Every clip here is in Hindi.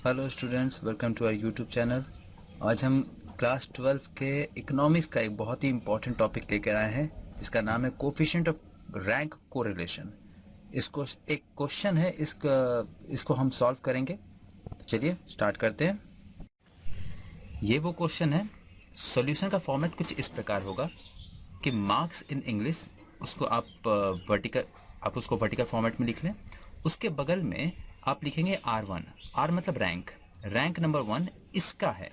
Hello students, welcome to our YouTube channel. आज हम क्लास 12 के इकोनॉमिक्स का एक बहुत ही इम्पोर्टेंट टॉपिक लेकर आए हैं जिसका नाम है कोफिशिएंट ऑफ रैंक कोरिलेशन। इसको एक क्वेश्चन है, इसको हम सॉल्व करेंगे। तो चलिए स्टार्ट करते हैं। ये वो क्वेश्चन है। सॉल्यूशन का फॉर्मेट कुछ इस प्रकार होगा कि मार्क्स इन इंग्लिश उसको आप उसको वर्टिकल फॉर्मेट में लिख लें। उसके बगल में आप लिखेंगे R1। R मतलब रैंक नंबर 1 इसका है।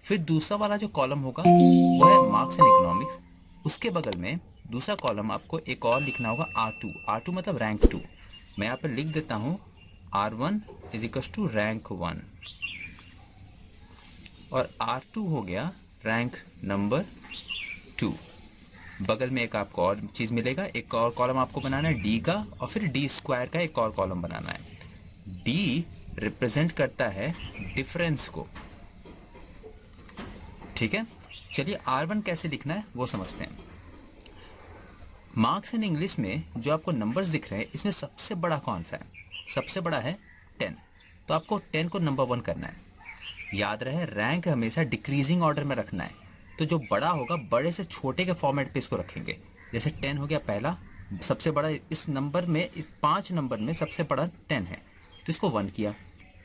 फिर दूसरा वाला जो कॉलम होगा वो है मार्क्स इन इकोनॉमिक्स। उसके बगल में दूसरा कॉलम आपको एक और लिखना होगा R2। R2 मतलब रैंक 2। मैं यहाँ पर लिख देता हूँ R1 is equal to rank 1 और R2 हो गया रैंक नंबर 2। बगल में एक आपको और चीज़ मिलेगा, एक और कॉलम आपको बनाना है D का, और फिर D स्क्वायर का एक और कॉलम बनाना है। D रिप्रेजेंट करता है डिफरेंस को, ठीक है। चलिए R1 कैसे लिखना है वो समझते हैं। मार्क्स इन इंग्लिश में जो आपको नंबर्स दिख रहे हैं इसमें सबसे बड़ा कौन सा है? सबसे बड़ा है 10। तो आपको 10 को नंबर 1 करना है। याद रहे रैंक हमेशा डिक्रीजिंग ऑर्डर में रखना है, तो जो बड़ा होगा बड़े से छोटे के फॉर्मेट पे इसको रखेंगे। जैसे 10 हो गया पहला, सबसे बड़ा इस नंबर में, इस 5 नंबर में सबसे बड़ा 10 है तो इसको 1 किया।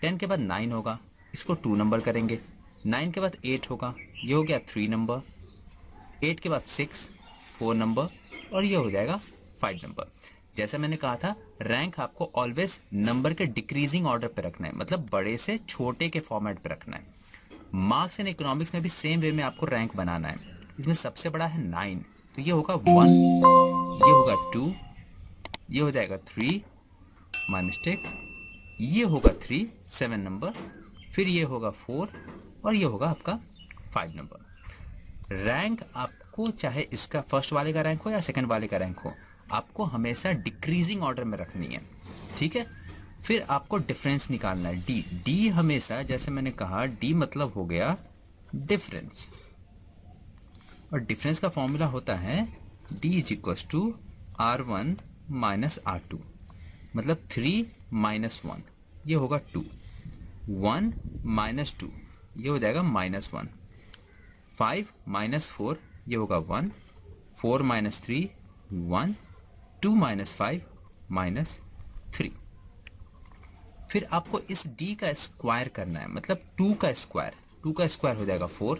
10 के बाद 9 होगा, इसको 2 नंबर करेंगे। 9 के बाद 8 होगा, ये हो गया 3 नंबर। 8 के बाद 6 4 नंबर, और ये हो जाएगा 5 नंबर। जैसा मैंने कहा था रैंक आपको ऑलवेज नंबर के डिक्रीजिंग ऑर्डर पे रखना है, मतलब बड़े से छोटे के फॉर्मेट पे रखना है। मार्क्स एंड इकोनॉमिक्स में भी सेम वे में आपको रैंक बनाना है। इसमें सबसे बड़ा है 9, तो ये होगा 1, ये होगा 2, ये हो जाएगा 3, माय मिस्टेक, ये होगा 3 7 नंबर, फिर ये होगा 4 और ये होगा आपका 5 नंबर। रैंक आपको चाहे इसका फर्स्ट वाले का रैंक हो या सेकंड वाले का रैंक हो, आपको हमेशा डिक्रीजिंग ऑर्डर में रखनी है, ठीक है। फिर आपको डिफरेंस निकालना है डी। डी हमेशा, जैसे मैंने कहा, डी मतलब हो गया डिफरेंस, और डिफरेंस का फॉर्मूला होता है D is equal to R1 minus R2, मतलब 3 माइनस 1 ये होगा 2, 1 माइनस 2 ये हो जाएगा -1, 5 माइनस 4 ये होगा 1, 4 माइनस 3 1, 2 माइनस 5 -3। फिर आपको इस d का स्क्वायर करना है, मतलब 2 का स्क्वायर हो जाएगा 4।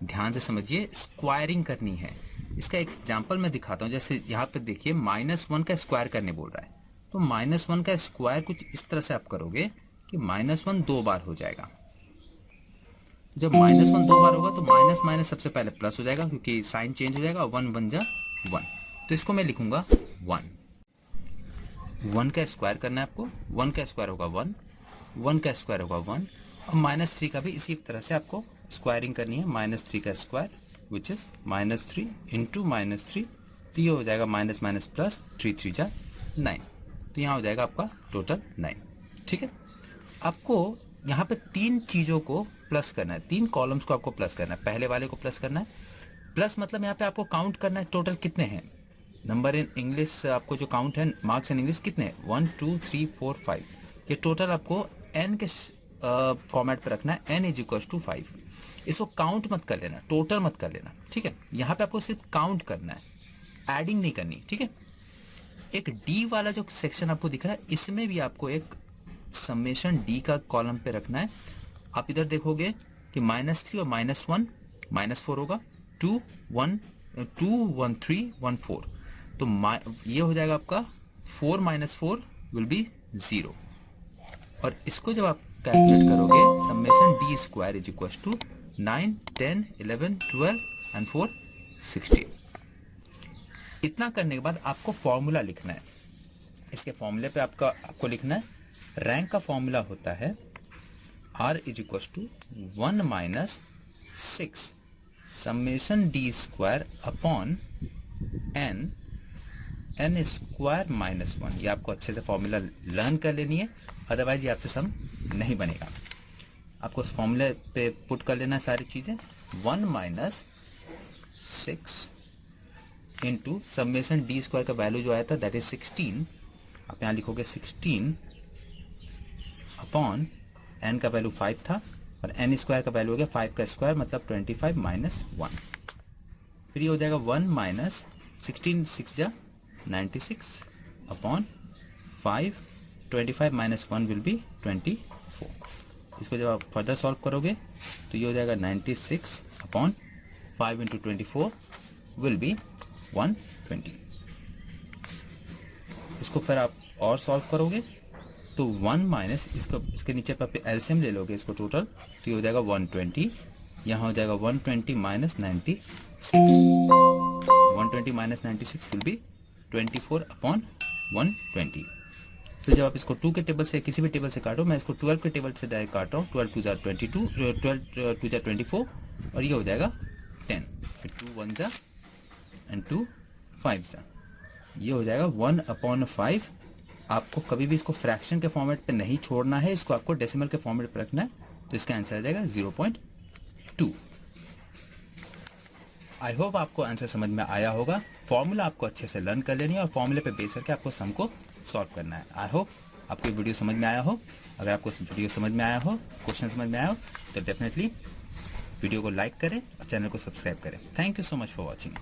ध्यान से समझिए, स्क्वायरिंग करनी है। इसका एक एग्जांपल मैं दिखाता हूँ। जैसे यहाँ पे देखिए -1 का स्क्वायर करने बोल रहा है, तो -1 का स्क्वायर कुछ इस तरह से आप करोगे कि -1 2 बार हो जाएगा। जब -1 2 बार होगा तो माइनस माइनस सबसे पहले प्लस हो जाएगा, क्योंकि साइन चेंज हो जाएगा, 1 1 जा 1, तो इसको मैं लिखूंगा 1। 1 का स्क्वायर करना है आपको, 1 का स्क्वायर होगा 1, 1 का स्क्वायर होगा 1, और -3 का भी इसी तरह से आपको स्क्वायरिंग करनी है। -3 का स्क्वायर विच इज -3 इंटू -3, तो ये हो जाएगा माइनस माइनस प्लस, 3 3 जा 9, तो यहाँ हो जाएगा आपका टोटल 9, ठीक है। आपको यहाँ पे 3 चीज़ों को प्लस करना है, 3 कॉलम्स को आपको प्लस करना है। पहले वाले को प्लस करना है, प्लस मतलब यहाँ पे आपको काउंट करना है टोटल कितने हैं नंबर इन इंग्लिश। आपको जो काउंट है मार्क्स इन इंग्लिश कितने, 1 2 3 4 5, ये टोटल आपको n के फॉर्मेट पे रखना है। n is equal to 5। इसको काउंट मत कर लेना, टोटल मत कर लेना, ठीक है। यहाँ पे आपको सिर्फ काउंट करना है, एडिंग नहीं करनी, ठीक है। एक डी वाला जो सेक्शन आपको दिख रहा है, इसमें भी आपको एक समेशन डी का कॉलम पे रखना है। आप इधर देखोगे कि -3 और -1 -4 होगा, 2 1 2 1 3 1 4, तो ये हो जाएगा आपका 4 -4 विल बी 0। और इसको जब आप कैलकुलेट करोगे, summation D square is equal to 9 10 11 12 and 4 16। इतना करने के बाद आपको फॉर्मूला लिखना है। इसके फॉर्मूले पे आपको लिखना है, रैंक का फॉर्मूला होता है R is equal to 1 minus 6 summation D square upon n square -1। ये आपको अच्छे से फॉर्मूला लर्न कर लेनी है, अदरवाइज ये आपसे सम नहीं बनेगा। आपको उस फॉर्मूले पे पुट कर लेना है सारी चीज़ें। 1 minus 6 into summation D square का वैल्यू जो आया था दैट इज 16, आप यहाँ लिखोगे 16 अपॉन n का वैल्यू 5 था और n स्क्वायर का वैल्यू हो गया 5 का स्क्वायर मतलब 25 माइनस 1। फिर ये हो जाएगा 1 माइनस 16 6 जा 96 अपॉन 5, 25 माइनस 1 विल बी 24। इसको जब आप फर्दर सॉल्व करोगे तो ये हो जाएगा 96 अपॉन 5 इंटू 24 विल बी 120। इसको फिर आप और सॉल्व करोगे तो 1 माइनस इसके नीचे पर आप एलसीएम ले लोगे इसको टोटल, तो ये हो जाएगा 120। यहाँ हो जाएगा 120 minus 96, 120 minus 96 will be 24 upon 120। फिर जब आप इसको 2 के टेबल से किसी भी टेबल से काटो, मैं इसको 12 के टेबल से डायरेक्ट काट रहा हूँ, 12 2 जार 22, 12 2 जार 24 और ये हो जाएगा 10। फिर 2 1 जा एंड 2 5 जा, ये हो जाएगा 1 अपॉन 5। आपको कभी भी इसको फ्रैक्शन के फॉर्मेट पे नहीं छोड़ना है, इसको आपको डेसिमल के फॉर्मेट पे रखना है, तो इसका आंसर आ जाएगा 0.2। आई होप आपको आंसर समझ में आया होगा। फॉर्मूला आपको अच्छे से लर्न कर लेनी है और फॉर्मूले पे बेस करके आपको सम को सॉल्व करना है। आई होप आपको वीडियो समझ में आया हो। अगर आपको वीडियो समझ में आया हो, क्वेश्चन समझ में आया हो, तो डेफिनेटली वीडियो को लाइक करें और चैनल को सब्सक्राइब करें। Thank you so much for watching.